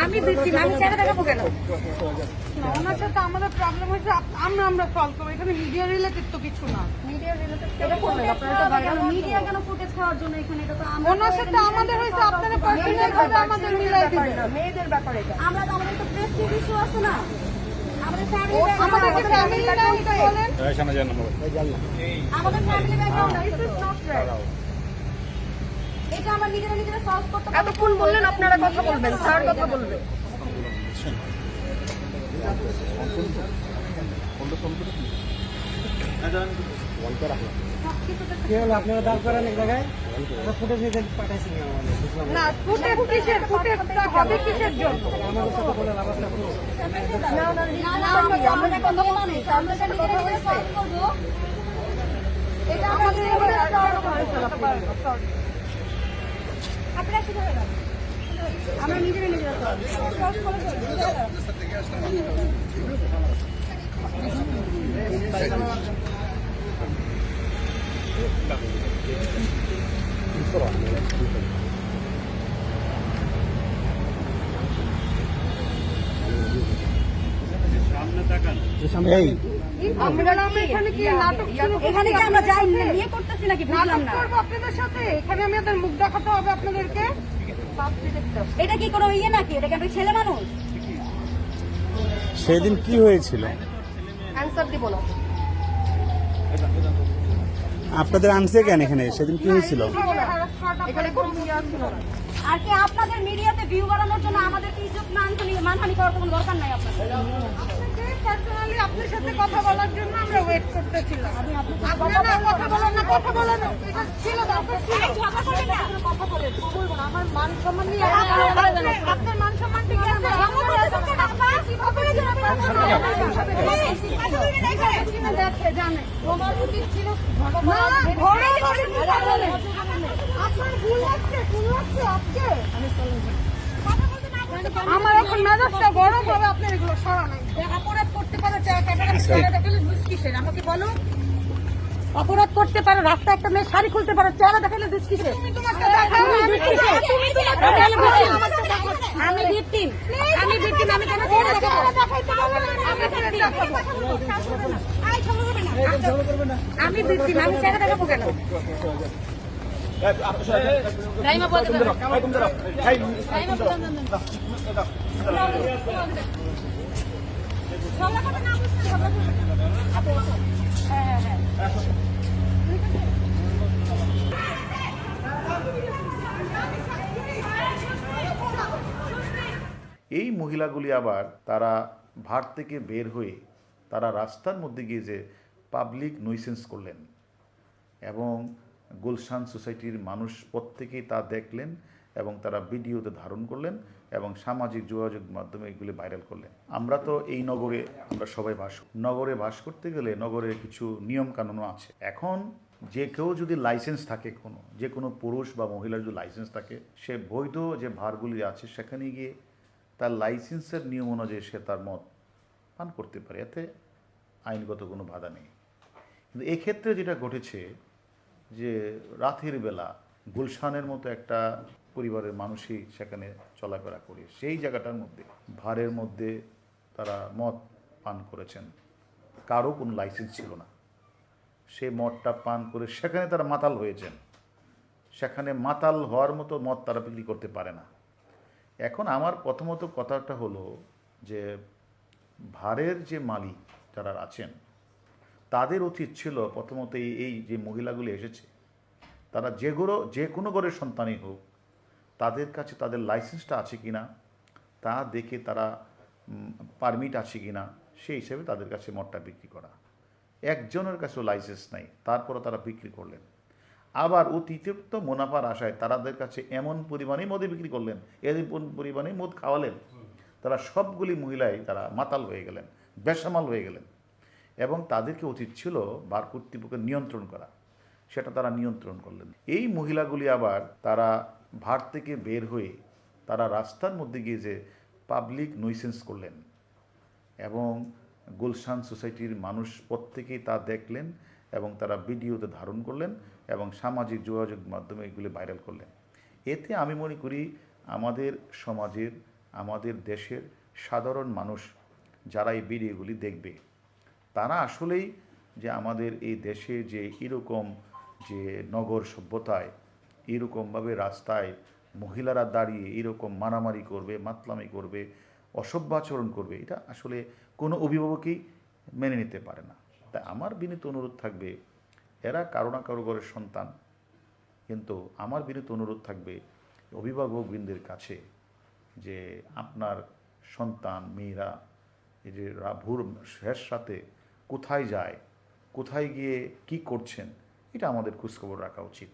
আমি ভিকটিম, আমি চেহারা দেখাবো কেন? ওনার সাথে আমাদের প্রবলেম হয়েছে, আমরা সলভ করবো। এখানে মিডিয়া রিলেটেড তো কিছু না। মিডিয়া রিলেটেড এটা করবেন আপনারা তো ভাইরাল মিডিয়া কেন ফুটেজ খাওয়ার জন্য এখানে? এটা তো ওনার সাথে আমাদের হয়েছে, আপনারা পার্সোনাল ভাবে আমাদের মিলাই দিবেন। মেয়েদের ব্যাপারে এটা আমরা তো আমাদের তো প্রেস টিভি শো আছে না, আমাদের ফ্যামিলি আমাদেরকে ফ্যামিলি ব্যাকগ্রাউন্ডটা বলেন। এই সামনে যান না আমাদের family background is not right. এটা আমরা নিজেরা সলভ করতে পারবো। এতক্ষণ বললেন আপনারা কথা বলবেন, স্যার কথা বলবেন। আপনারা দাঁড় করেন এক জায়গায়, ফুটেজ পাঠাইছি না, ফুটেজ কিসের? ফুটেজটা হবে কিসের জন্য? আমাদের সাথে বলেন আবার আমরা কথা বলছি, আমরা সাথে কথা বলে সলভ করব। এটা আমাদের আপনারা শুধু আমরা নিজেরা সলভ করে এখানে কি আমরা যাই নিয়ে করতেছি নাকি? বুঝলাম না। আপনাদের সাথে এখানে আমাদের মুখ দেখাতে হবে আপনাদেরকে। এটা কি কোনো ইয়ে নাকি? এটা কি ছেলে মানুষ? সেদিন কি হয়েছিল? অ্যানসার দিব না। আপনাদের আনছে কেন এখানে? সেদিন কি হয়েছিল? এখানে কোনো মিডিয়া ছিল না। আর কি আপনাদের মিডিয়াতে ভিউ বাড়ানোর জন্য আমাদের ইজ্জত মানহানি করার কোনো দরকার নাই আপনাদের। পার্সোনালি আপনার সাথে কথা বলার জন্য আমরা ওয়েট করতেছিলাম। আপনারা কথা বলেন না, কথা বলেন। এটা ছিল দরকার ছিল। ঝগড়া করবেন না, কথা বলেন। বলবো না, আমার মান সম্মান নিয়ে আপনার মান সম্মান ঠিক আছে? দেখে জানে তোমার উচিত ছিল আপনার ভুল লাগছে আজকে। আমার এখন মেজাজটা গরম হবে। আপনার এগুলো সরানো অপরাধ করতে পারো, কিসের আমাকে বলো? অপরাধ করতে পারো, রাস্তা একটা মেয়ে শাড়ি খুলতে পারো, চেহারা দেখালে দুষ কিসের? আমি ভিকটিম, আমি ভিকটিম, আমি কেন আমি ভিকটিম, আমি চেহারা দেখাবো কেন? এই মহিলাগুলি আবার তারা ভাট থেকে বের হয়ে তারা রাস্তার মধ্যে গিয়ে যে পাবলিক নয়সেন্স করলেন এবং গুলশান সোসাইটির মানুষ প্রত্যেকেই তা দেখলেন এবং তারা ভিডিওতে ধারণ করলেন এবং সামাজিক যোগাযোগ মাধ্যমে এগুলি ভাইরাল করলেন। আমরা তো এই নগরে আমরা সবাই বাস, নগরে বাস করতে গেলে নগরের কিছু নিয়ম কানুনও আছে। এখন যে কেউ যদি লাইসেন্স থাকে, যে কোনো পুরুষ বা মহিলার যদি লাইসেন্স থাকে, সে বৈধ যে ভারগুলি আছে সেখানে গিয়ে তার লাইসেন্সের নিয়ম অনুযায়ী সে তার মত পান করতে পারে, এতে আইনগত কোনো বাধা নেই। কিন্তু এক্ষেত্রে যেটা ঘটেছে যে রাতের বেলা গুলশানের মতো একটা পরিবারের মানুষই সেখানে চলাফেরা করে, সেই জায়গাটার মধ্যে ভারের মধ্যে তারা মদ পান করেছেন, কারো কোনো লাইসেন্স ছিল না, সেই মদটা পান করে সেখানে তারা মাতাল হয়েছেন। সেখানে মাতাল হওয়ার মতো মদ তারা বিক্রি করতে পারে না। এখন আমার প্রথমত কথাটা হলো যে ভারের যে মালিক যারা আছেন তাদের উচিত ছিল প্রথমত এই যে মহিলাগুলি এসেছে তারা যে কোনো ঘরের সন্তানই হোক, তাদের কাছে তাদের লাইসেন্সটা আছে কি না তা দেখে, তারা পারমিট আছে কি না সেই হিসেবে তাদের কাছে মদটা বিক্রি করা। একজনের কাছেও লাইসেন্স নাই, তারপরও তারা বিক্রি করলেন। আবার অতিরিক্ত মুনাফার আশায় তাদের কাছে এমন পরিমাণেই মদে বিক্রি করলেন, এমন পরিমাণে মদ খাওয়ালেন, তারা সবগুলি মহিলাই তারা মাতাল হয়ে গেলেন, বেসামাল হয়ে গেলেন। এবং তাদেরকে উচিত ছিল বার কর্তৃপক্ষের নিয়ন্ত্রণ করা, সেটা তারা নিয়ন্ত্রণ করলেন। এই মহিলাগুলি আবার তারা ভাট থেকে বের হয়ে তারা রাস্তার মধ্যে গিয়ে যে পাবলিক নয়সেন্স করলেন এবং গুলশান সোসাইটির মানুষ প্রত্যেকেই তা দেখলেন এবং তারা ভিডিওতে ধারণ করলেন এবং সামাজিক যোগাযোগ মাধ্যমে এগুলি ভাইরাল করলেন। এতে আমি মনে করি আমাদের সমাজের, আমাদের দেশের সাধারণ মানুষ যারা এই ভিডিওগুলি দেখবে, তারা আসলেই যে আমাদের এই দেশে যে এরকম যে নগর সভ্যতায় এরকমভাবে রাস্তায় মহিলারা দাঁড়িয়ে এরকম মারামারি করবে, মাতলামি করবে, অসভ্য আচরণ করবে, এটা আসলে কোনো অভিভাবকই মেনে নিতে পারে না। তাই আমার বিনীত অনুরোধ থাকবে, এরা কারো না কারো ঘরের সন্তান, কিন্তু আমার বিনীত অনুরোধ থাকবে অভিভাবকবৃন্দের কাছে যে আপনার সন্তান মেয়েরা এই যে ভোর শেষ রাতে কোথায় যায়, কোথায় গিয়ে কি করছেন, এটা আমাদের খোঁজখবর রাখা উচিত।